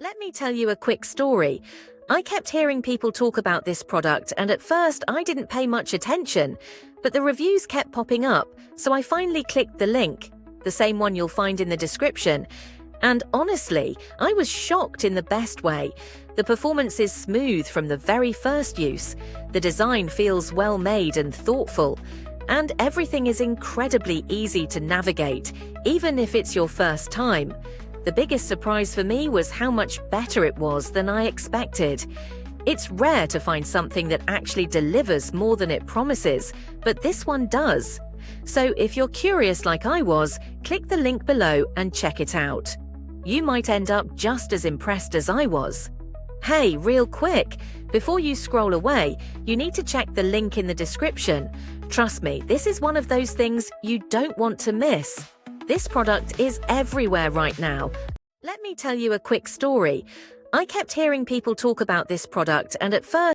Let me tell you a quick story. I kept hearing people talk about this product, and at first I didn't pay much attention, but the reviews kept popping up, so I finally clicked the link, the same one you'll find in the description. And honestly, I was shocked in the best way. The performance is smooth from the very first use, the design feels well made and thoughtful, and everything is incredibly easy to navigate, even if it's your first time. The biggest surprise for me was how much better it was than I expected. It's rare to find something that actually delivers more than it promises, but this one does. So if you're curious like I was, click the link below and check it out. You might end up just as impressed as I was. Hey, real quick, before you scroll away, you need to check the link in the description. Trust me, this is one of those things you don't want to miss. This product is everywhere right now. Let me tell you a quick story. I kept hearing people talk about this product, and at first